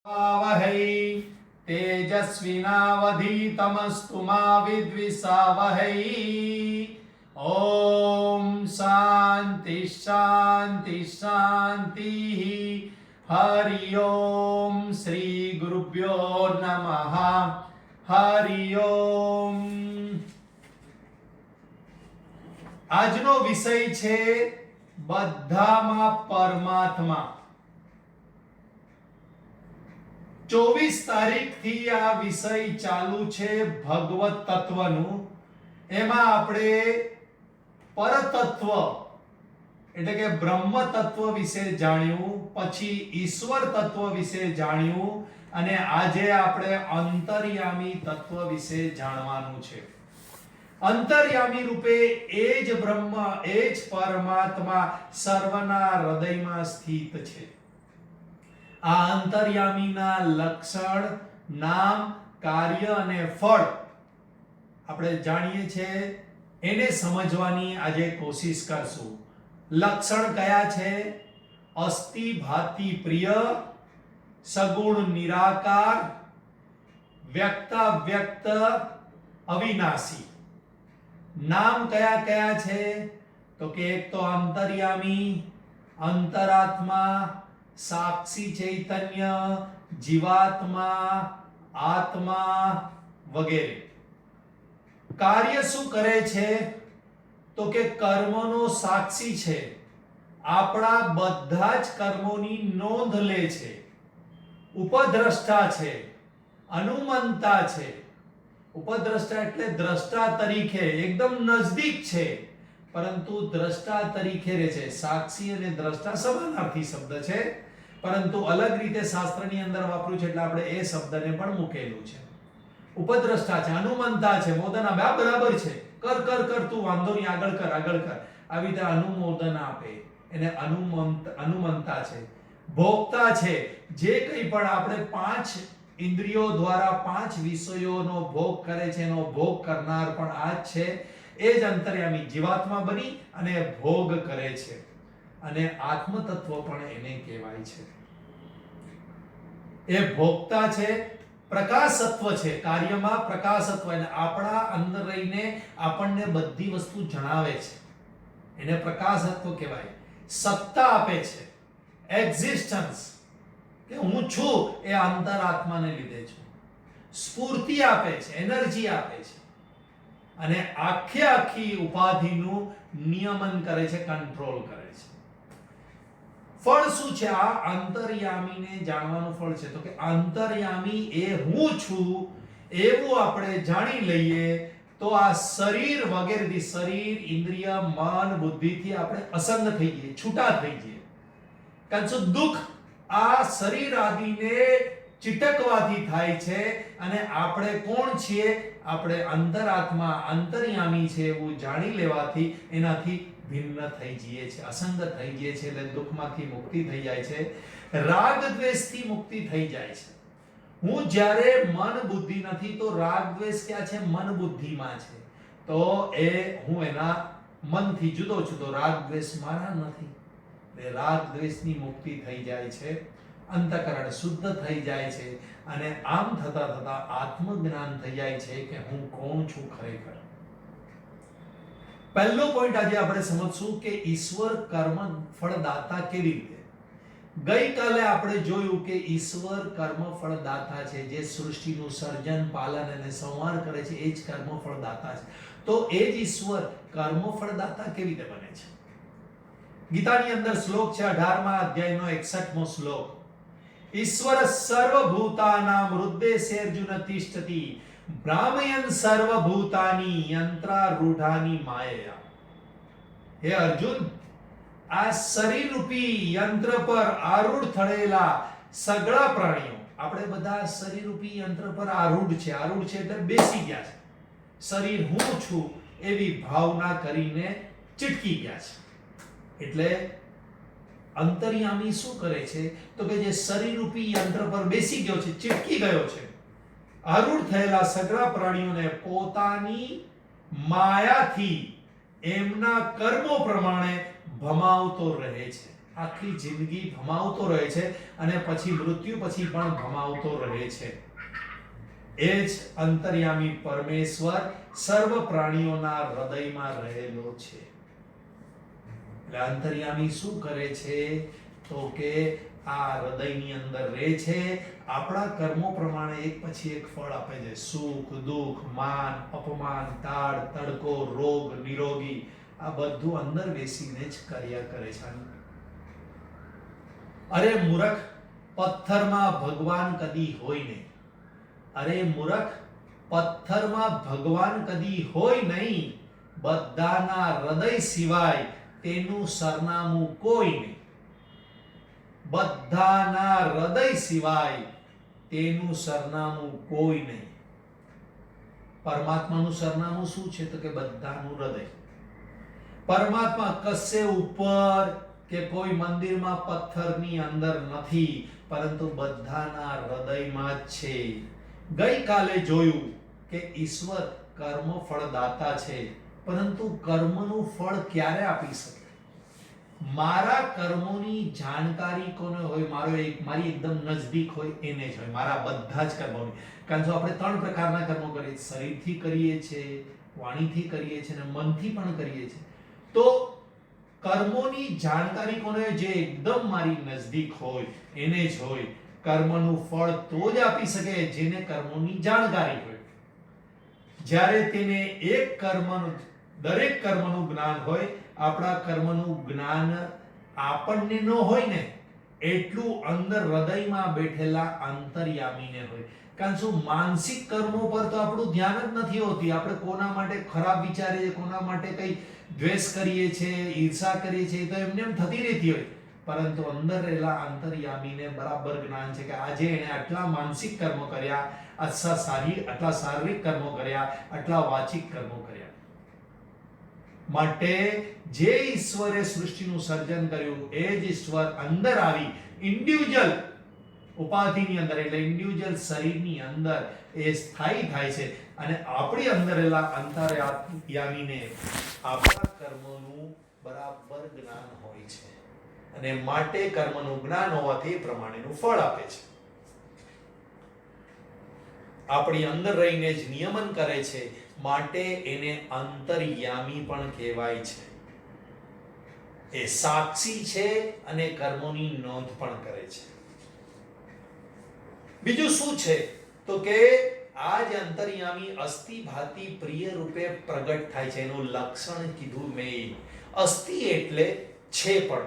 वहै तेजस्विनावधीतमस्तु मा विद्विषावहै। ओम शांति शांति शांति। हरि ओम श्री गुरुभ्यो नमः। हरि ओम। આજનો વિષય છે બધામાં પરમાત્મા। 24 તારીખથી આ વિષય ચાલુ છે ભગવત તત્વનું। એમાં આપણે પરતત્વ એટલે કે બ્રહ્મ તત્વ વિશે જાણ્યું, પછી ઈશ્વર તત્વ વિશે જાણ્યું અને આજે આપણે અંતર્યામી તત્વ વિશે જાણવાનું છે। અંતર્યામી રૂપે એ જ બ્રહ્મ, એ જ પરમાત્મા સર્વના હૃદયમાં સ્થિત છે। આ અંતર્યામીના લક્ષણ, નામ, કાર્ય અને ફળ આપણે જાણીએ છીએ, એને સમજવાની આજે કોશિશ કરશું। લક્ષણ કયા છે? અસ્તિ ભાતિ પ્રિય, સગુણ નિરાકાર, વ્યક્તાવ્યક્ત, અવિનાશી। નામ કયા કયા છે? તો કે એક તો અંતર્યામી, અંતરાત્મા, સાક્ષી ચૈતન્ય, જીવાત્મા, આત્મા વગેરે। કાર્ય શું કરે છે? તો કે કર્મનો સાક્ષી છે, આપણા બધા જ કર્મોની નોંધ લે છે, ઉપદ્રષ્ટા છે, અનુમંતા છે। ઉપદ્રષ્ટા એટલે દ્રષ્ટા તરીકે એકદમ નજદીક છે, પરંતુ દ્રષ્ટા તરીકે રહે છે। સાક્ષી અને દ્રષ્ટા સમાનાર્થી શબ્દ છે, પરંતુ અલગ રીતે શાસ્ત્રની અંદર વાપર્યું છે એટલે આપણે એ શબ્દને પણ મૂકેલું છે। ઉપદ્રષ્ટા છે, અનુમંતા છે, મોદન આપે, આ બરાબર છે, કર કર કર, તું વાંધો નહીં, આગળ કર આગળ કર, આવી રીતે અનુમોદન આપે, એને અનુમંતા છે। ભોગતા છે, જે કંઈ પણ આપણે 5 ઇન્દ્રિયો દ્વારા 5 વિષયોનો ભોગ કરે છે એનો ભોગ કરનાર પણ આ જ છે। એ જ અંતર્યામી જીવાત્મા બની અને ભોગ કરે છે, અને આત્મ તત્વ પણ એને કહેવાય છે। એ ભોગતા છે, પ્રકાશત્વ છે, કાર્યમાં પ્રકાશત્વ, અને આપણા અંદર રહીને આપણને બધી વસ્તુ જણાવે છે, એને પ્રકાશત્વ કહેવાય। સત્તા આપે છે, એક્ઝિસ્ટન્સ, કે હું છું એ અંતરાત્માને લીધે છું। સ્ફૂર્તિ આપે છે, એનર્જી આપે છે, અને આખી ઉપાધિનું નિયમન કરે છે, કંટ્રોલ કરે છે। ફળ શું છે? આ અંતર્યામીને જાણવાનું ફળ છે। તો કે અંતર્યામી એ હું છું એવું આપણે જાણી લઈએ તો આ શરીર વગેરેથી, શરીર, ઇન્દ્રિય, મન, બુદ્ધિથી આપણે અસંગ થઈ જઈએ, છૂટા થઈ જઈએ। કારણ કે દુઃખ આ શરીર આદિને ચિટકવાથી થાય છે, અને આપણે કોણ છીએ? આપણે અંતરાત્મા, અંતર્યામી છે એવું જાણી લેવાથી એનાથી ભિન્ન થઈ જઈએ છીએ, અસંગ થઈ જઈએ છીએ, એટલે દુઃખમાંથી મુક્તિ થઈ જાય છે, રાગ દ્વેષથી મુક્તિ થઈ જાય છે। હું જ્યારે મન બુદ્ધિ નથી તો રાગ દ્વેષ ક્યાં છે? મન બુદ્ધિમાં છે, તો એ હું એના મનથી જુદો છું, તો રાગ દ્વેષ મારા નથી, એટલે રાગ દ્વેષની મુક્તિ થઈ જાય છે, અંતઃકરણ શુદ્ધ થઈ જાય છે, અને આમ થતા થતા આત્મજ્ઞાન થઈ જાય છે કે હું કોણ છું ખરેખર। પહેલો પોઈન્ટ આજે આપણે સમજશું કે ઈશ્વર કર્મ ફળદાતા કેવી રીતે। ગઈકાલે આપણે જોયું કે ઈશ્વર કર્મ ફળદાતા છે, જે સૃષ્ટિનું સર્જન, પાલન અને સંહાર કરે છે, એ જ કર્મ ફળદાતા છે। તો એ જ ઈશ્વર કર્મ ફળદાતા કેવી રીતે બને છે? ગીતાની અંદર શ્લોક છે 18મા અધ્યાયનો 61મો શ્લોક। ઈશ્વર સર્વભૂતાનાં હૃદયે અર્જુન તિષ્ઠતિ ભ્રામયન સર્વભૂતાની યંત્રારૂઢાની માયયા। હે અર્જુન, આ શરીર રૂપી યંત્ર પર આરૂઢ થયેલા સગળા પ્રાણીઓ, આપણે બધા શરીર રૂપી યંત્ર પર આરૂઢ છે, આરૂઢ છે એટલે બેસી ગયા છે, શરીર હું છું એવી ભાવના કરીને ચીટકી ગયા છે। એટલે અંતર્યામી શું કરે છે? તો કે જે શરીર રૂપી યંત્ર પર બેસી ગયો છે, ચીટકી ગયો છે, આરૂઢ થયેલા સગળા પ્રાણીઓને પોતાની માયાથી એમના કર્મો પ્રમાણે ભમાવતો રહે છે। આખી જિંદગી ભમાવતો રહે છે અને પછી મૃત્યુ પછી પણ ભમાવતો રહે છે. એ જ અંતર્યામી પરમેશ્વર સર્વ પ્રાણીઓના હૃદયમાં રહેલો છે. એટલે અંતર્યામી શું કરે છે તો કે આ હૃદયની અંદર રહે છે, આપણા કર્મો પ્રમાણે એક પછી એક ફળ આપે છે. સુખ, દુઃખ, માન, અપમાન, તાળ, તડકો, રોગ, નિરોગી, આ બધું અંદર બેસીને જ કર્યા કરે છે. અરે મૂર્ખ, પથ્થરમાં ભગવાન કદી હોય નહીં. અરે મૂર્ખ, પથ્થરમાં ભગવાન કદી હોય નહીં. બધાના હૃદય સિવાય તેનું સરનામું કોઈ નહીં. બધાના હૃદય સિવાય તેનું સરનામું કોઈ નહીં. પરમાત્માનું સરનામું શું છે તો કે બધાનું હૃદય. પરમાત્મા કશે ઉપર કે કોઈ મંદિરમાં પથ્થરની અંદર નથી, પરંતુ બધાના હૃદયમાં જ છે. ગઈકાલે જોયું કે ઈશ્વર કર્મ ફળદાતા છે, પરંતુ કર્મનું ફળ ક્યારે આપી શકે? મારા કર્મોની જાણકારી કોને હોય? મારી એકદમ નજદીક હોય એને જ હોય. મારા બધા જ કર્મોની. કારણ કે આપણે 3 પ્રકારના કર્મો કરીએ છીએ. શરીરથી કરીએ છીએ, વાણીથી કરીએ છીએ અને મનથી પણ કરીએ છીએ. તો કર્મોની જાણકારી કોને હોય? જે એકદમ મારી નજદીક હોય એને જ હોય. કર્મનું ફળ તો જ આપી શકે જેને કર્મોની જાણકારી હોય. જ્યારે તેને દરેક કર્મનું જ્ઞાન હોય, આપણા કર્મનું જ્ઞાન આપણને ન હોય ને, એટલું અંદર હૃદયમાં બેઠેલા અંતર્યામીને હોય. કારણ શું? માનસિક કર્મો પર તો આપણું ધ્યાન જ નથી હોતી. આપણે કોના માટે ખરાબ વિચારીએ છીએ, કોના માટે કઈ દ્વેષ કરીએ છીએ, ઈર્ષા કરીએ છીએ, તો એમને એમ થતી રહેતી હોય. પરંતુ અંદર રહેલા અંતર્યામીને બરાબર જ્ઞાન છે કે આજે એને આટલા માનસિક કર્મો કર્યા, આટલા શારીરિક કર્મો કર્યા, આટલા વાચિક કર્મો કર્યા. માટે જે ઈશ્વરે સૃષ્ટિનું સર્જન કર્યું એ જ ઈશ્વર અંદર આવી ઇન્ડિવિડ્યુઅલ ઉપાધિની અંદર, એટલે ઇન્ડિવિડ્યુઅલ શરીરની અંદર એ સ્થાયી થાય છે. અને આપણી અંદર રહેલા અંતર્યામીને આપણા કર્મોનું બરાબર જ્ઞાન હોય છે, અને માટે કર્મનું જ્ઞાન હોવાથી એ પ્રમાણેનું ફળ આપે છે. આપણી અંદર રહીને જ નિયમન કરે છે, માટે એને અંતર્યામી પણ કહેવાય છે. એ સાક્ષી છે અને કર્મોની નોંધ પણ કરે છે. બીજું શું છે તો કે આ જે અંતર્યામી અસ્થિ ભાતિ પ્રિય રૂપે પ્રગટ થાય છે. એનું લક્ષણ કીધું મેં. અસ્થિ એટલે છે પણ.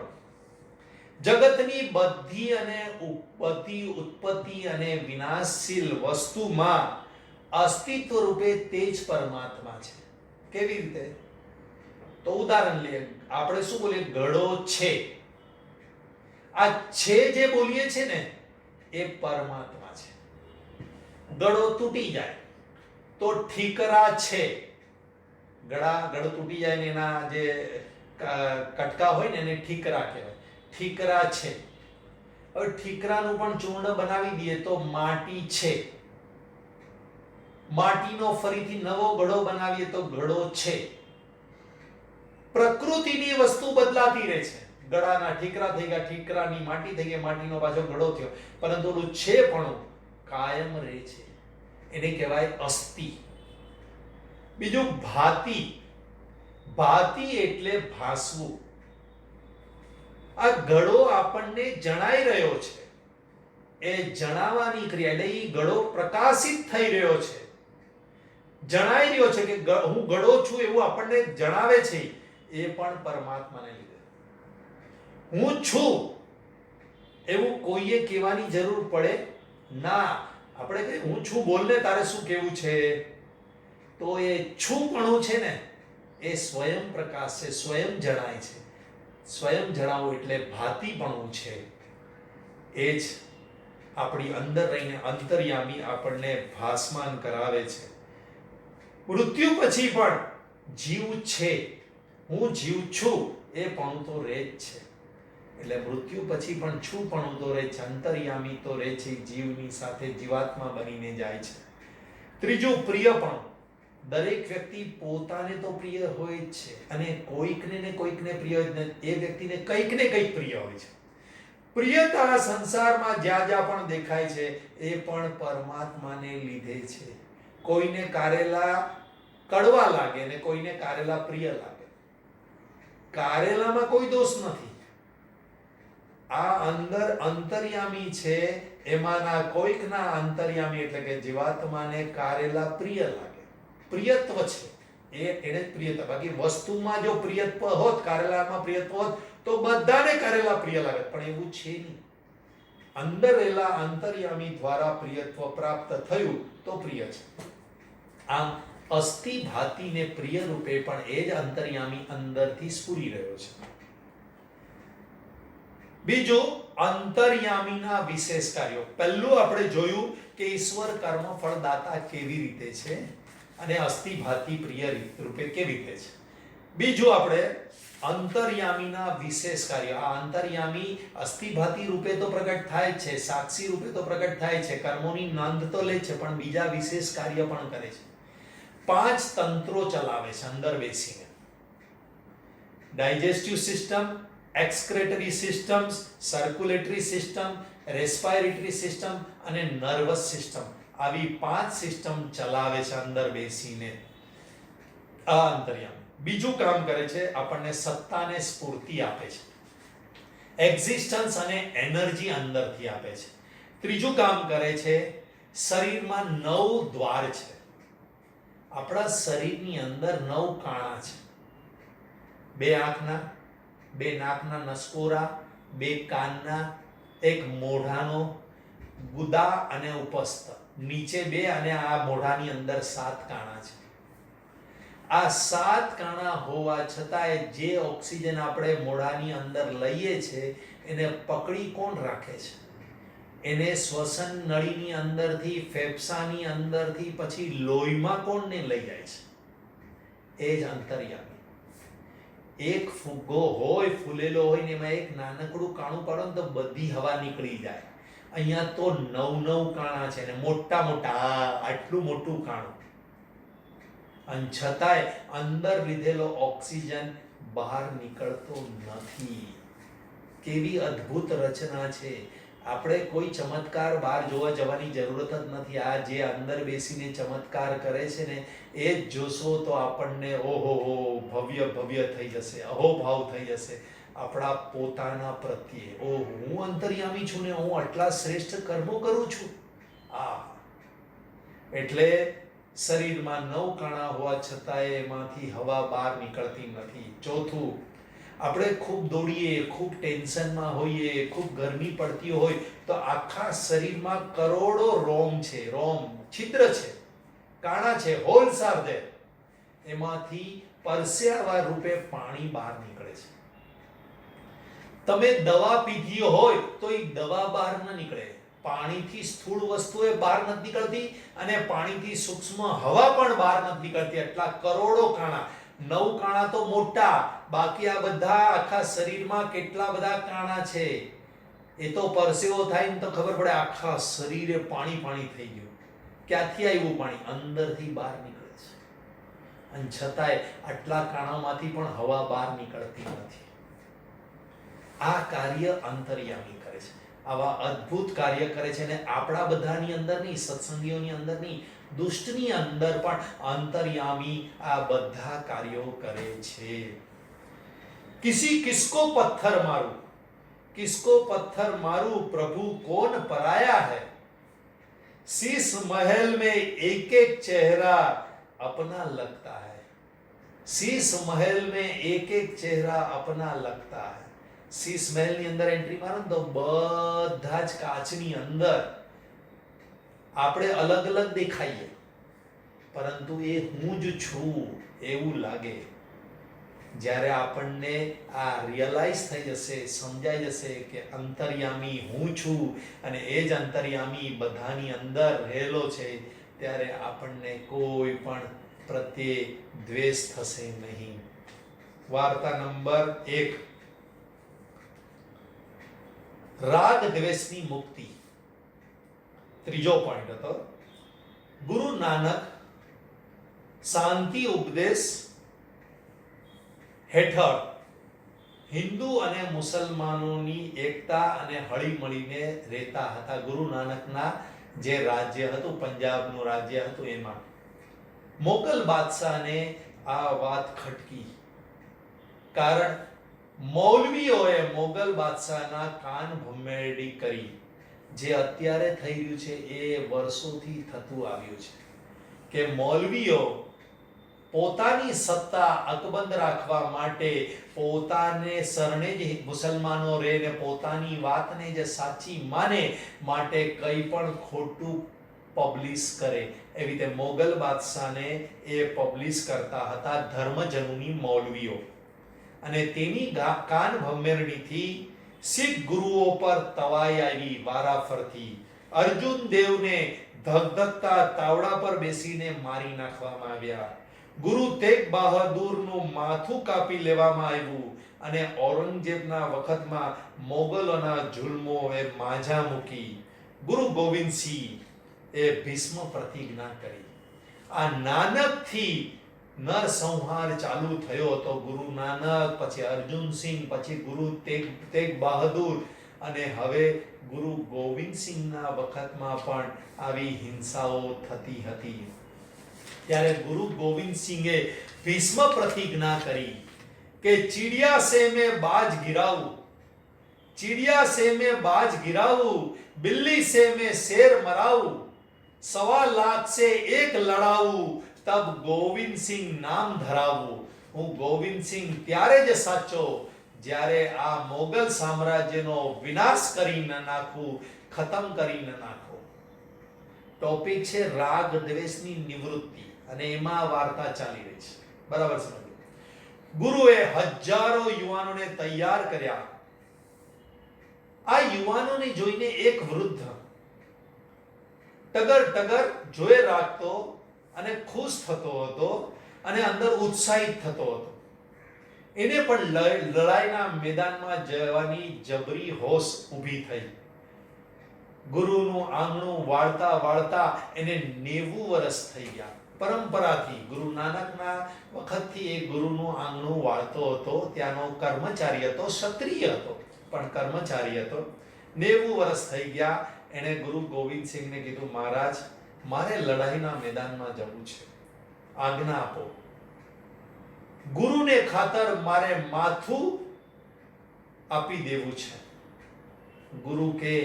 જગતની બધી ઉત્પત્તિ અને વિનાશશીલ વસ્તુમાં અસ્તિત્વ રૂપે તે જ પરમાત્મા છે. કેવી રીતે? તો ઉદાહરણ લઈએ. આપણે શું બોલીએ? ઘડો છે. આ છે જે બોલીએ છે ને એ પરમાત્મા છે. ઘડો તૂટી જાય તો ઠીકરા છે. ઘડો તૂટી જાય ને એના જે કટકા હોય ને એને ઠીકરા કહેવાય. ઠીકરા છે. હવે ઠીકરાનું પણ ચૂર્ણ બનાવી દઈએ તો માટી છે. માટીનો ફરીથી નવો ઘડો બનાવીએ તો ઘડો છે. પ્રકૃતિની વસ્તુ બદલાતી રહે છે. ઘડાના ઠીકરા થઈ ગયા, ઠીકરાની માટી થઈ ગઈ, માટીનો પાછો ઘડો થયો, પરંતુ ઓલું છે પણ કાયમ રહે છે. એને કહેવાય અસ્થિ. બીજું ભાતિ. ભાતિ એટલે ભાસવું. આ ઘડો આપણને જણાઈ રહ્યો છે. એ જણાવવાની ક્રિયા એટલે એ ઘડો પ્રકાશિત થઈ રહ્યો છે, જણાઈ રહ્યો છે કે હું ઘડો છું એવું આપણને જણાવે છે. એ પણ પરમાત્માને લીધે. હું છું એવું કોઈએ કહેવાની જરૂર પડે ના. આપણે કહીએ હું છું, બોલને તારે શું કહેવું છે, તો એ છુંપણું છે ને એ સ્વયં પ્રકાશ છે, સ્વયં જણાય છે. સ્વયં જણાવવું એટલે ભાતીપણું છે. એ જ આપણી અંદર રહીને અંતર્યામી આપણને ભાસમાન કરાવે છે. મૃત્યુ પછી પણ જીવ છે, હું જીવ છું એ પણ તો રહે જ છે. એટલે મૃત્યુ પછી પણ છું પણ તો રહે છે. અંતર્યામી તો રહે છે, જીવની સાથે જીવાત્મા બનીને જાય છે. ત્રીજું પ્રિયપણું. દરેક વ્યક્તિ પોતાને તો પ્રિય હોય જ છે, અને કોઈકને ને કોઈકને પ્રિય જ ને એ વ્યક્તિને કંઈક ને કંઈક પ્રિય હોય છે. પ્રિયતા સંસારમાં જ્યાં જ્યાં પણ દેખાય છે એ પણ પરમાત્માને લીધે છે. કોઈને કારેલા કડવા લાગે ને કોઈને કારેલા પ્રિય લાગે. કારેલામાં કોઈ દોષ નથી. આ અંદર અંતર્યામી છે, એમાંના કોઈકના અંતર્યામી એટલે કે જીવાત્માને કારેલા પ્રિય લાગે. પ્રિયત્વ છે એને પ્રિયતા. બાકી વસ્તુમાં જો પ્રિયત્વ હોત, કારેલામાં પ્રિયત્વ હોત તો બધાને કારેલા પ્રિય લાગે, પણ એવું છે નહીં. અંદર રહેલા અંતર્યામી દ્વારા પ્રિયત્વ પ્રાપ્ત થયું તો પ્રિય છે. આમ અસ્થિ ભાતિને પ્રિય રૂપે પણ એ જ અંતર્યામી અંદરથી સ્ફુરી રહ્યો છે. બીજું, અંતર્યામીના વિશેષ કાર્યો. પહેલું આપણે જોયું કે ઈશ્વર કર્મ ફળદાતા કેવી રીતે છે અને અસ્થિ ભાતિ પ્રિય રૂપે કેવી રીતે છે. બીજું આપણે અંતર્યામીના વિશેષ કાર્ય. આ અંતર્યામી અસ્થિ ભાતિ રૂપે તો પ્રગટ થાય જ છે, સાક્ષી રૂપે તો પ્રગટ થાય છે, કર્મોની નોંધ તો લે છે, પણ બીજા વિશેષ કાર્ય પણ કરે છે. 5 તંત્રો ચલાવે છે અંદર બેસીને. Digestive system, excretory systems, circulatory system, respiratory system અને નર્વસ સિસ્ટમ. આવી 5 સિસ્ટમ ચલાવે છે અંદર બેસીને આ અંતર્યામી. બીજું કામ કરે છે, આપણને સત્તાને સ્ફૂર્તિ આપે છે, એક્ઝિસ્ટન્સ અને એનર્જી અંદરથી આપે છે. ત્રીજું કામ કરે છે, શરીરમાં 9 દ્વાર છે. આપણા શરીરની અંદર 9 કાણા છે. 2 આંખના, 2 નાકના નસકોરા, 2 કાનના, 1 મોઢાનો, ગુદા અને ઉપસ્થ, નીચે 2 અને આ મોઢાની અંદર 7 કાણા છે. આ 7 કાણા હોવા છતાંય જે ઓક્સિજન આપણે મોઢાની અંદર લઈએ છે એને પકડી કોણ રાખે છે? એને શ્વસન નળીની અંદરથી, ફેફસાની અંદરથી પછી લોહીમાં કોણને લઈ જાય છે? એ જ અંતર્યામી. એક ફુગ્ગો હોય, ફૂલેલો હોય ને એમાં એક નાનકડું કાણું પાડો ને તો બધી હવા નીકળી જાય. અહીંયા તો 9 કાણા છે ને મોટા મોટા, આટલું મોટું કાણું, અને છતાંય અંદર લીધેલો ઓક્સિજન બહાર નીકળતો નથી. કેવી અદ્ભુત રચના છે! આપણે કોઈ ચમત્કાર બહાર જોવા જવાની જરૂરત જ નથી. આ જે અંદર બેસીને ચમત્કાર કરે છે ને એ જ જોશો તો આપણને ઓહો ભવ્ય ભવ્ય થઈ જશે, અહોભાવ થઈ જશે આપણા પોતાના પ્રત્યે. ઓહ, હું અંતર્યામી છું ને હું આટલા શ્રેષ્ઠ કર્મો કરું છું. એટલે શરીરમાં 9 કાણા હોવા છતાંય એમાંથી હવા બહાર નીકળતી નથી. ચોથું, આપણે ખૂબ દોડીએ, ખૂબ ટેન્શનમાં હોઈએ, ખૂબ ગરમી પડતી હોય તો આખા શરીરમાં કરોડો રોમ છે, છિદ્ર છે, કાણા છે, હોલ્સ આર ધેર. એમાંથી પરસેવા રૂપે પાણી બહાર નીકળે છે. તમે દવા પીધી હોય તો એ દવા બહાર ન નીકળે. પાણીથી સ્થૂળ વસ્તુએ બહાર નથી નીકળતી અને પાણીથી સૂક્ષ્મ હવા પણ બહાર નથી નીકળતી. એટલા કરોડો કાણા. 9 કાણા તો મોટા, બાકી આ બધા આખા શરીરમાં કેટલા બધા કાણા છે એ તો પરસેવો થાય ને તો ખબર પડે આખા શરીરે પાણી પાણી થઈ ગયું. ક્યાંથી આવ્યું પાણી? અંદરથી બહાર નીકળે છે. અને છતાંય આટલા કાણામાંથી પણ હવા બહાર નીકળતી નથી. આ કાર્ય અંતર્યામી કરે છે. આવા અદ્ભુત કાર્ય કરે છે અને આપણા બધાની અંદર નહીં, સત્સંગીઓની અંદર નહીં, દુષ્ટની અંદર પણ અંતર્યામી આ બધા કાર્યો કરે છે. કિસકો પથ્થર મારું, किसको पत्थर मारूं प्रभु कौन पराया है, शीश महल में एक एक चेहरा अपना लगता है, शीश महल में एक एक चेहरा अपना लगता है. शीश महल ની અંદર એન્ટ્રી મારો તો બધા જ કાચની અંદર આપણે અલગ અલગ દેખાઈએ, પરંતુ એ હું જ છું એવું લાગે. જ્યારે આપણને આ રિયલાઇઝ થઈ જશે, સમજાઈ જશે કે અંતર્યામી હું છું અને એ જ અંતર્યામી બધાની અંદર રહેલો છે, ત્યારે આપણને કોઈ પણ પ્રત્યે દ્વેષ થશે નહીં. વાર્તા નંબર 1, રાગ દ્વેષની મુક્તિ. ત્રીજો પોઈન્ટ હતો, ગુરુ નાનક શાંતિ ઉપદેશ હેઠળ હિન્દુ અને મુસલમાનોની એકતા અને હળી મળીને રહેતા હતા. ગુરુ નાનકના જે રાજ્ય હતું, પંજાબનું રાજ્ય હતું, એમાં મોગલ બાદશાહને આ વાત ખટકી. કારણ મૌલવીઓએ મોગલ બાદશાહના કાન ભમેરડી કરી. જે અત્યારે થઈ રહ્યું છે એ વર્ષોથી થતું આવ્યું છે કે મૌલવીઓ પોતાની સત્તા અકબંધ રાખવા માટે પોતાને શરણે જ મુસલમાનો રહે ને પોતાની વાતને જે સાચી માને માટે કંઈ પણ ખોટું પબ્લિશ કરે. એવી રીતે મોગલ બાદશાહને એ પબ્લિશ કરતા હતા ધર્મજનોની મૌલવીઓ, અને તેની કાન ભમેરણીથી શીખ ગુરુઓ પર તવાઈ આવી વારાફરતી. અર્જુન દેવને ધગધગતા તાવડા પર બેસીને મારી નાખવામાં આવ્યા. ગુરુ તેગ બહાદુરનું માથું કાપી લેવામાં આવ્યું, અને ઔરંગઝેબના વખતમાં મોગલોના જુલ્મોએ માજા મૂકી. ગુરુ ગોવિંદસિંહ એ ભીષ્મ પ્રતિજ્ઞા કરી. આ નાનકથી નરસંહાર ચાલુ થયો હતો. ગુરુ નાનક, પછી અર્જુન સિંહ, પછી ગુરુ તેગ બહાદુર, અને હવે ગુરુ ગોવિંદસિંહના વખતમાં પણ આવી હિંસાઓ થતી હતી. ત્યારે ગુરુ ગોવિંદસિંહે ભીષ્મ પ્રતિજ્ઞા કરી કે ચિડિયા સે મેં બાજ ગિરાઉં, ચિડિયા સે મેં બાજ ગિરાઉં, બિલ્લી સે મેં શેર મરાઉં, 1.25 લાખ સે એક લડાઉં, તબ ગોવિંદસિંહ નામ ધરાવું. હું ગોવિંદસિંહ ત્યારે જ સાચો જ્યારે આ મોગલ સામ્રાજ્યનો વિનાશ કરી ન નાખું, ખતમ કરી ન નાખું. ટોપિક છે રાગ દ્વેષની નિવૃત્તિ, અને એમાં વાર્તા ચાલી રહી છે. બરાબર સમજો. ગુરુએ હજારો યુવાનોને તૈયાર કર્યા. આ યુવાનોને જોઈને એક વૃદ્ધ ટગર ટગર જોઈ રાખતો અને ખુશ થતો હતો, અને અંદર ઉત્સાહિત થતો હતો. એને પણ લડાઈના મેદાનમાં જવાની જબરી હોશ ઊભી થઈ. ગુરુનું આંગણું વાળતા વાળતા એને 90 વર્ષ થઈ ગયા. પરંપરાથી ગુરુ નાનકના વખતથી એ ગુરુનું આંગણું વાળતો હતો. ત્યાંનો કર્મચારી હતો, ક્ષત્રિય હતો પણ કર્મચારી હતો. 90 વર્ષ થઈ ગયા. એણે ગુરુ ગોવિંદસિંહને કીધું, મહારાજ, મારે લડાઈના મેદાનમાં જવું છે, આજ્ઞા આપો. ગુરુને ખાતર મારે માથું આપી દેવું છે. ગુરુ કે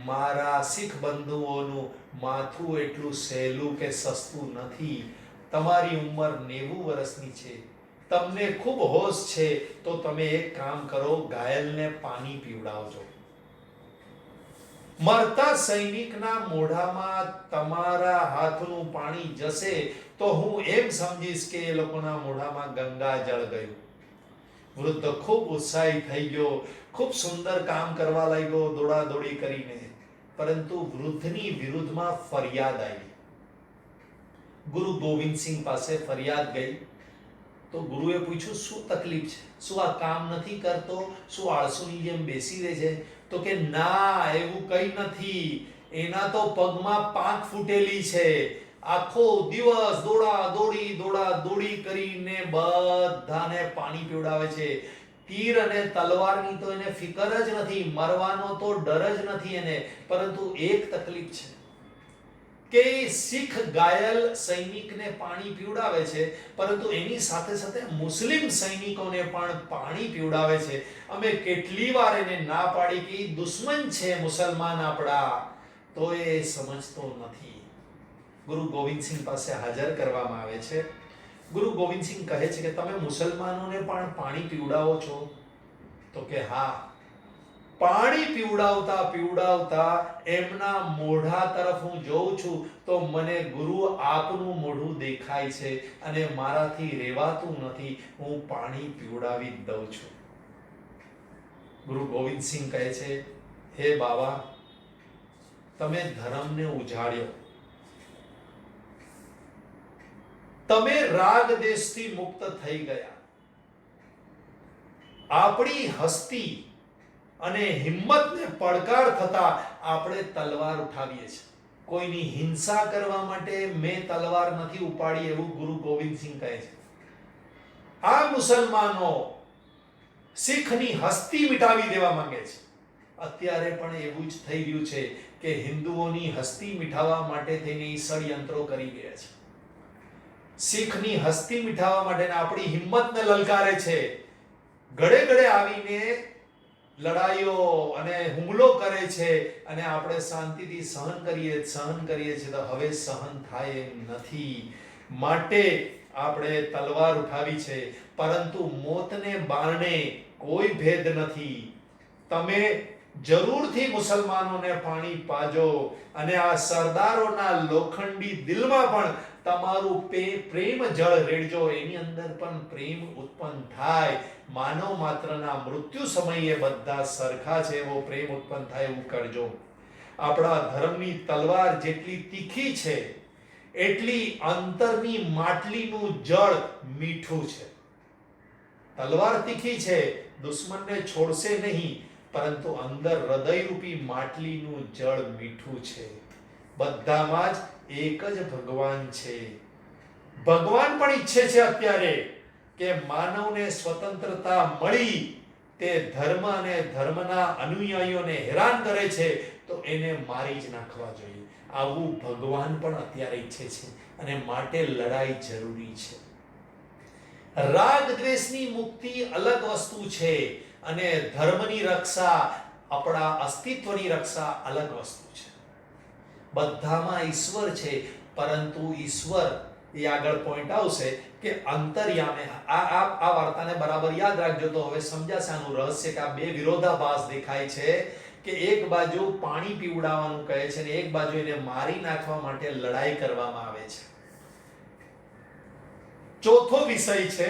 મારા શીખ બંધુઓનું માથું એટલું સહેલું કે સસ્તું નથી. તમારી ઉંમર 90 વર્ષની છે, તમને ખૂબ હોશ છે, તો તમે એક કામ કરો, ઘાયલને પાણી પીવડાવજો. મરતા સૈનિકના મોઢામાં તમારા હાથનું પાણી જશે તો હું એમ સમજીશ કે એ લોકોના મોઢામાં ગંગા જળ ગયું. વૃદ્ધ ખૂબ ઉત્સાહિત થઈ ગયો, ખૂબ સુંદર કામ કરવા લાગ્યો દોડાદોડી કરીને. પરંતુ વૃદ્ધની વિરુદ્ધમાં ફરિયાદ આવી. ગુરુ ગોવિંદસિંહ પાસે ફરિયાદ ગઈ તો ગુરુએ પૂછ્યું, શું તકલીફ છે? શું આ કામ નથી કરતો? શું આળસુની જેમ બેસી રહે છે? તો કે ના, એવું કંઈ નથી. એના તો પગમાં પાંખ ફૂટેલી છે. આખો દિવસ દોડી કરીને બધાને પાણી પીવડાવે છે. તીર અને તલવારની તો એને ફિકર જ નથી, મરવાનો તો ડર જ નથી એને. પરંતુ એક તકલીફ છે કે શીખ ઘાયલ સૈનિકને પાણી પીવડાવે છે, પરંતુ એની સાથે સાથે મુસ્લિમ સૈનિકોને પણ પાણી પીવડાવે છે. અમે કેટલી વાર એને ના પાડી કે દુશ્મન છે મુસલમાન આપણા, તો એ સમજતો નથી. ગુરુ ગોવિંદસિંહ પાસે હાજર કરવામાં આવે છે. ગુરુ ગોવિંદસિંહ કહે છે કે તમે મુસલમાનોને પણ પાણી પીવડાવો છો? તો કે હા. પાણી પીવડાવતા એમના મોઢા તરફ હું જોઉં છું તો મને ગુરુ આપનું મોઢું દેખાય છે, અને મારાથી રહેવાતું નથી. હું પાણી પીવડાવી દઉં છું. ગુરુ ગોવિંદસિંહ કહે છે, હે બાવા, તમે ધર્મને ઉજાડ્યો, તમે રાગ દેશથી મુક્ત થઈ ગયા. આપણી હસ્તી અને હિંમતને પડકાર થતા આપણે તલવાર ઉઠાવીએ છીએ. કોઈની હિંસા કરવા માટે મેં તલવાર નથી ઉપાડી, એવું ગુરુ ગોવિંદસિંહ કહે છે. આ મુસલમાનો શીખની હસ્તી મિટાવી દેવા માંગે છે. અત્યારે પણ એવું જ થઈ રહ્યું છે કે હિન્દુઓની હસ્તી મિટાવવા માટે થઈને ષડયંત્રો કરી રહ્યા છે. શીખની હસ્તી મિટાવવા માટે આપણી હિંમતને લલકારે છે. ગળે ગળે આવીને લડાઈઓ અને હુમલો કરે છે અને આપણે શાંતિથી સહન કરીએ છીએ. તો હવે સહન થાય એમ નથી. માટે આપણે તલવાર ઉઠાવી છે, પરંતુ મોતને બારણે કોઈ ભેદ નથી. તમે જરૂરથી મુસલમાનોને પાણી પાજો અને આ સરદારોના લોખંડી દિલમાં પણ તમારું પ્રેમ જળ રેડજો. એની અંદર પણ પ્રેમ ઉત્પન્ન થાય. માનવ માત્રના મૃત્યુ સમયે બધા સરખા છે એવો પ્રેમ ઉત્પન્ન થાય એવું કરજો. આપણા ધર્મની તલવાર જેટલી તીખી છે એટલી અંતરની માટલીનું જળ મીઠું છે. તલવાર તીખી છે, દુશ્મનને છોડશે નહીં, પરંતુ અંદર હૃદયરૂપી માટલીનું જળ મીઠું છે. બધામાં જ એક જ ભગવાન છે. ભગવાન પણ ઈચ્છે છે અત્યારે કે માનવને સ્વતંત્રતા મળી. તે ધર્મ અને ધર્મના અનુયાયીઓને હેરાન કરે છે તો એને મારી જ નાખવા જોઈએ. આવું ભગવાન પણ અત્યારે ઈચ્છે છે અને માટે લડાઈ જરૂરી છે. રાગ દ્વેષની મુક્તિ અલગ વસ્તુ છે અને ધર્મની રક્ષા, આપણા અસ્તિત્વની રક્ષા અલગ વસ્તુ છે. બધામાં ઈશ્વર છે, પરંતુ ઈશ્વર એ આગળ પોઈન્ટ આવશે કે અંતર્યામે. આ વાર્તાને બરાબર યાદ રાખજો તો હવે સમજાશે આનું રહસ્ય કે આ બે વિરોધાભાસ દેખાય છે કે એક બાજુ પાણી પીવડાવવાનું કહે છે અને એક બાજુ એને મારી નાખવા માટે લડાઈ કરવામાં આવે છે. ચોથો વિષય છે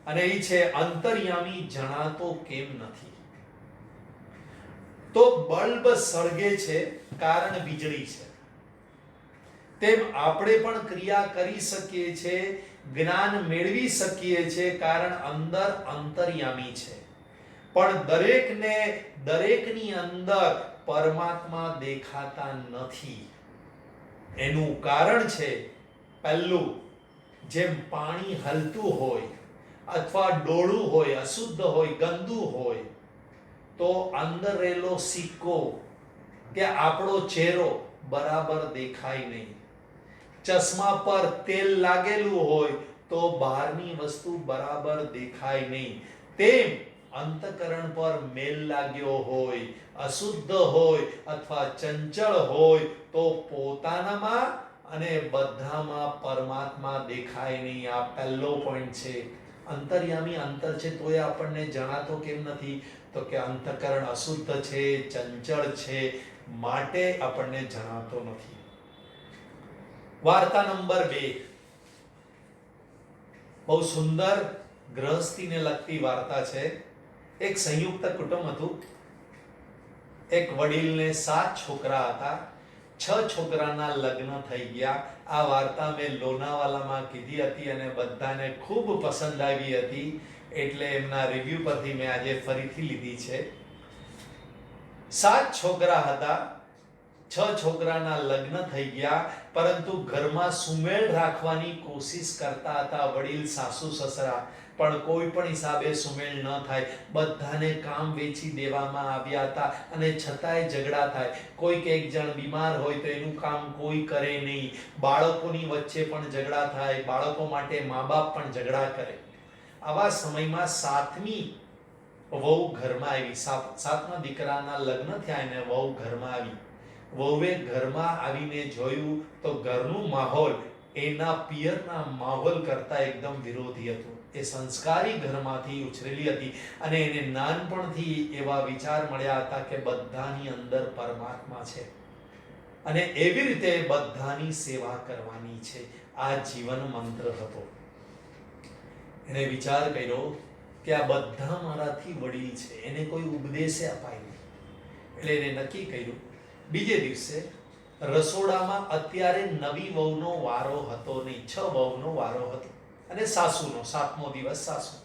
અને એ છે અંતર્યામી જણાતો કેમ નથી. તો બલ્બ સળગે છે કારણ વીજળી છે, તેમ આપણે પણ ક્રિયા કરી શકીએ છીએ, જ્ઞાન મેળવી શકીએ છીએ કારણ અંદર અંતર્યામી છે. પણ દરેકની અંદર પરમાત્મા દેખાતા નથી. એનું કારણ છે, પહેલું, જેમ પાણી હલતું હોય અથવા ડોળું હોય, અશુદ્ધ હોય, ગંદુ હોય, તો અંદર રહેલો સિક્કો કે આપણો ચહેરો બરાબર દેખાય નહીં. ચશ્મા પર તેલ લાગેલું હોય તો બહારની વસ્તુ બરાબર દેખાય નહીં. તેમ અંતકરણ પર મેલ લાગ્યો હોય, અશુદ્ધ હોય અથવા ચંચળ હોય તો પોતાનામાં અને બધામાં પરમાત્મા દેખાય નહીં. આ પહેલો પોઈન્ટ છે. અંતર્યામી અંતર છે તોય આપણને જણાતો કેમ નથી? તો કે અંતકરણ અશુદ્ધ છે, ચંચળ છે, માટે આપણને જણાતો નથી. વાર્તા નંબર 2 બહુ સુંદર ગૃહસ્થીને લગતી વાર્તા છે. એક સંયુક્ત કુટુંબ હતું. એક વડીલને 7 છોકરા હતા. 6 છોકરાના લગ્ન થઈ ગયા. આ વાર્તા મેં લોનાવાલામાં કીધી હતી અને બધાને ખૂબ પસંદ આવી હતી, એટલે એમના રિવ્યુ પરથી મેં આજે ફરીથી લીધી છે. 7 છોકરા હતા. 6 છોકરાના લગ્ન થઈ ગયા, પરંતુ ઘરમાં સુમેળ રાખવાની કોશિશ કરતા હતા વડીલ સાસુ સસરા, પણ કોઈ પણ હિસાબે સુમેળ ન થાય. બધાને કામ વેચી દેવામાં આવ્યા હતા અને છતાંય ઝઘડા થાય. કોઈક એક જણ બીમાર હોય તો એનું કામ કોઈ કરે નહીં. બાળકોની વચ્ચે પણ ઝઘડા થાય. બાળકો માટે મા બાપ પણ ઝઘડા કરે. આવા સમયમાં 7મી વહુ ઘરમાં આવી. 7મા દીકરાના લગ્ન થયા અને વહુ ઘરમાં આવી. વહુએ ઘરમાં આવીને જોયું તો ઘરનું માહોલ એના પિયરના માહોલ કરતા એકદમ વિરોધી હતું. એ સંસ્કારી ઘરમાંથી ઉછરેલી હતી અને એને નાનપણથી એવા વિચાર મળ્યા હતા કે બધાની અંદર પરમાત્મા છે અને એવી રીતે બધાની સેવા કરવાની છે. આ જીવન મંત્ર હતો. એને વિચાર કર્યો કે આ બધા મારાથી વડીલ છે, એને કોઈ ઉપદેશે અપાય નહીં. એટલે એને નક્કી કર્યું. બીજે દિવસે રસોડામાં અત્યારે નવી વહુનો વારો હતો નહીં, 6 વહુનો વારો હતો અને સાસુનો 7મો દિવસ સાસુ.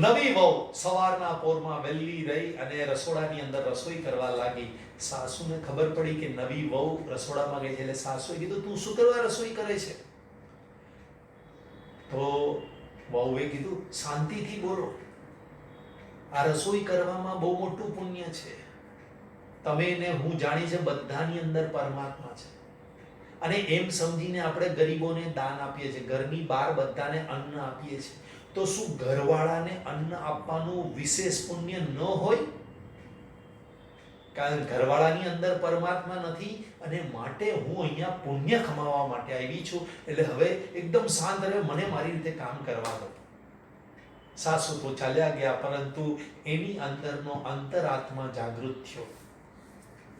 નવી વહુ સવારના પોરમાં વહેલી રહી અને રસોડાની અંદર રસોઈ કરવા લાગી. સાસુને ખબર પડી કે નવી વહુ રસોડામાં ગઈ છે, એટલે સાસુએ કીધું તું શું કરવા રસોઈ કરે છે? તો વહુએ કીધું શાંતિથી બોલો, આ રસોઈ કરવામાં બહુ મોટું પુણ્ય છે. તમે ને હું જાણી છે બધાની અંદર પરમાત્મા છે, અને એમ સમજીને આપણે ગરીબોને દાન આપીએ છીએ, ઘરની બહાર બધાને અન્ન આપીએ છીએ, તો શું ઘરવાળાને અન્ન આપવાનું વિશેષ પુણ્ય ન હોય? કારણ ઘરવાળાની અંદર પરમાત્મા નથી, અને માટે હું અહીંયા પુણ્ય કમાવા માટે આવી છું, એટલે હવે એકદમ શાંત રહે, મને મારી રીતે કામ કરવા દો. સાસુ તો ચાલ્યા ગયા, પરંતુ એની અંદરનો અંતરાત્મા જાગૃત થયો.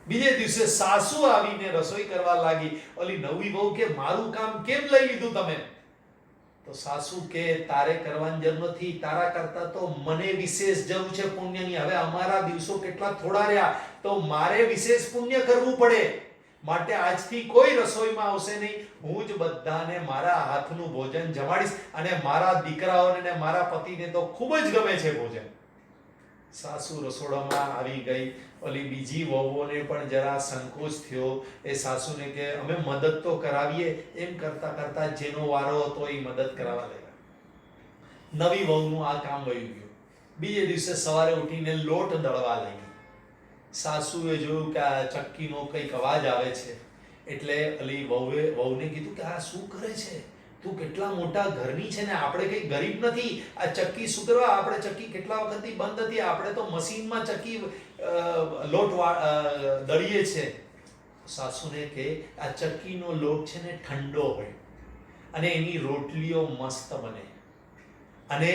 બીજે દિવસે સાસુ આવીને રસોઈ કરવા લાગી. ઓલી નવી વહુ કે મારું કામ કેમ લઈ લીધું તમે? તો સાસુ કે તારે કરવાની જરૂર નથી, તારા કરતા તો મને વિશેષ જરૂર છે પુણ્યની. હવે અમારા દિવસો કેટલા થોડા રહ્યા, તો મારે વિશેષ પુણ્ય કરવું પડે, માટે આજથી કોઈ રસોઈમાં આવશે નહીં. હું જ બધાને મારા હાથનું ભોજન જમાડીશ, અને મારા દીકરાઓને ને મારા પતિને તો ખૂબ જ ગમે છે ભોજન. સાસુ રસોડામાં આવી ગઈ. ઓલી બીજી વહુઓને પણ જરા સંકોચ થયો. એ સાસુને કે અમે મદદ તો કરાવીએ, એમ કરતા કરતા જેનો વારો હતો એ મદદ કરાવવા લાગ્યા. નવી વહુનું આ કામ વયું ગયું. બીજે દિવસે સવારે ઉઠીને લોટ દળવા લાગી. સાસુએ જોયું કે આ ચક્કીનો કંઈક અવાજ આવે છે, એટલે ઓલી વહુને કીધું કે આ શું કરે છે? તું કેટલા મોટા ઘરની છે ને, આપણે કઈ ગરીબ નથી, આ ચક્કી શું કરવા? આપણે ચક્કી કેટલા વખતથી બંધ હતી, આપણે તો મશીનમાં ચક્કી લોટ દળીએ છે. સાસુને કે આ ચક્કીનો લોટ છે ને ઠંડો હોય, અને એની રોટલીઓ મસ્ત બને, અને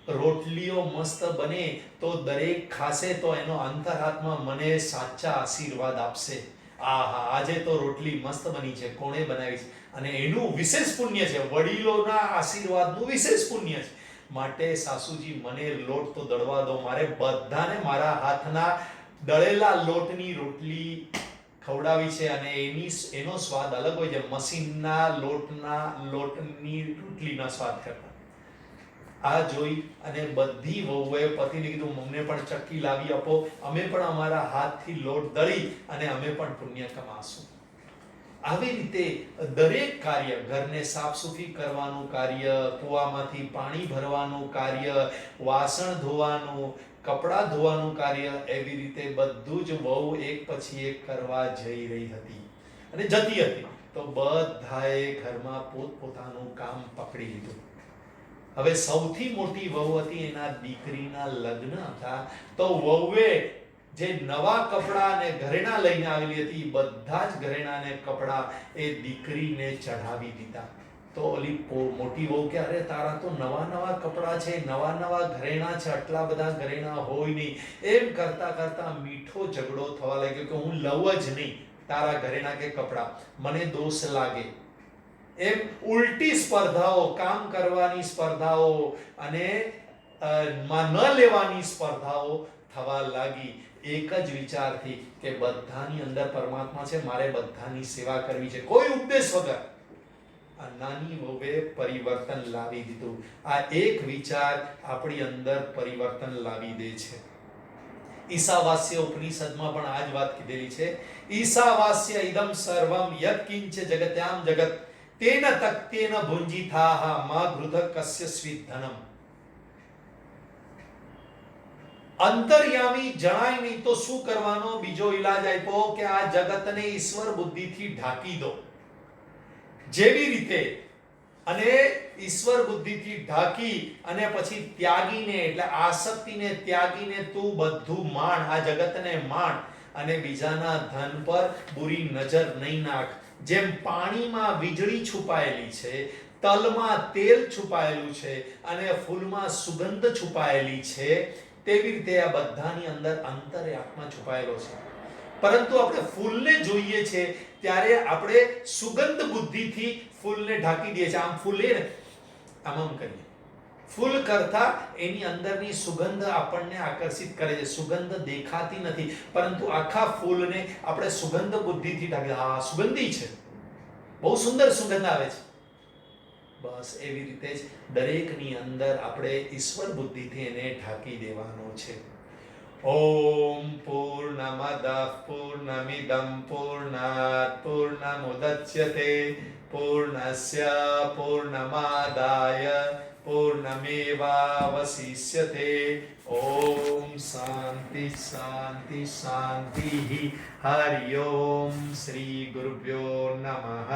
રોટલીઓ મસ્ત બને તો દરેક ખાશે તો એનો અંતરાત્મા મને સાચા આશીર્વાદ આપશે. આહા, આજે તો રોટલી મસ્ત બની છે, કોણે બનાવી છે? અને એનું વિશેષ પુણ્ય છે, વડીલોના આશીર્વાદનું વિશેષ પુણ્ય છે. માટે સાસુજી મને લોટ તો દળવા દો, મારે બધાને મારા હાથના દળેલા લોટની રોટલી ખવડાવી છે, અને એનો સ્વાદ અલગ હોય છે મશીનના લોટની રોટલીના સ્વાદ કરતા. આ જોઈ અને બધી વહુએ પતિને કીધું અમને પણ ચક્કી લાવી આપો, અમે પણ અમારા હાથથી લોટ દળી અને અમે પણ પુણ્ય કમાશું. આવી રીતે દરેક કાર્ય, ઘરને સાફ સુફી કરવાનું કાર્ય, કૂવામાંથી પાણી ભરવાનું કાર્ય, વાસણ ધોવાનું, કપડાં ધોવાનું કાર્ય, એવી રીતે બધું જ વહુ એક પછી એક કરવા જઈ રહી હતી અને જતી હતી. તો બધાએ ઘરમાં પોતપોતાનું કામ પકડી લીધું. હવે સૌથી મોટી વહુ હતી, એના દીકરીના લગ્ન હતા, તો વહુએ જે નવા કપડા અને ઘરેણા લઈને આવેલી હતી, બધા જ ઘરેણા અને કપડા એ દીકરીને ચઢાવી દીધા. તો ઓલી મોટી વહુ કે અરે તારા તો નવા કપડા છે, નવા ઘરેણા છે, આટલા બધા ઘરેણા હોય નહીં. એમ કરતા કરતા મીઠો ઝઘડો થવા લાગ્યો કે હું લઉં જ નહીં તારા ઘરેણા કે કપડા, મને દોષ લાગે. એમ ઉલટી સ્પર્ધાઓ, કામ કરવાની સ્પર્ધાઓ અને ન લેવાની સ્પર્ધાઓ થવા લાગી. એક જ વિચારથી કે બધાની અંદર પરમાત્મા છે, મારે બધાની સેવા કરવી છે, કોઈ ઉપદેશ વગર. આ નાની વહુએ પરિવર્તન લાવી દીધું. આ એક વિચાર આપણી અંદર પરિવર્તન લાવી દે છે. ઈશાવાસ્ય ઉપનિષદમાં પણ આ જ વાત કીધેલી છે. ઈશાવાસ્ય ઇદમ સર્વમ યત્ કિંચ જગત્યામ જગત તેન તક્તેન ભુંજીથાહ મા ગૃધ કસ્ય સ્વિદ્ધનમ. અંતર્યામી જણાય નહીં તો શું કરવાનો? બીજો ઈલાજ આપ્યો કે આ જગતને ઈશ્વર બુદ્ધિથી ઢાંકી દો. જેવી રીતે અને ઈશ્વર બુદ્ધિથી ઢાંકી અને પછી ત્યાગીને, એટલે આસક્તિને ત્યાગીને તું બધું માણ, આ જગતને માણ, અને બીજાના ધન પર બુરી નજર નહીં નાખ. જેમ પાણીમાં વીજળી છુપાયેલી છે, તલમાં તેલ છુપાયેલું છે, અને ફૂલમાં સુગંધ છુપાયેલી છે, તેવી રીતે આ બધાની અંદર અંતરાત્મા છુપાયેલો છે. પરંતુ આપણે ફૂલને જોઈએ છે ત્યારે આપણે સુગંધ બુદ્ધિથી ફૂલને ઢાંકી દઈએ છીએ. આમ ફૂલ ને આમ કરીએ, ફૂલ કરતા એની અંદરની સુગંધ આપણને આકર્ષિત કરે છે. સુગંધ દેખાતી નથી, પરંતુ આખા ફૂલને આપણે સુગંધ બુદ્ધિથી ઢાંકી, હા સુગંધી છે, બહુ સુંદર સુગંધ આવે છે. બસ એવી રીતે જ દરેકની અંદર આપણે ઈશ્વર બુદ્ધિથી એને ઢાંકી દેવાનો છે. ઓમ પૂર્ણમદઃ પૂર્ણમિદં પૂર્ણાત પૂર્ણમુદચ્યતે પૂર્ણસ્ય પૂર્ણમાદાય પૂર્ણમેવાવશિષ્યતે. ઓમ શાંતિ શાંતિ શાંતિ. હરિ ઓમ. શ્રી ગુરુભ્યો નમઃ.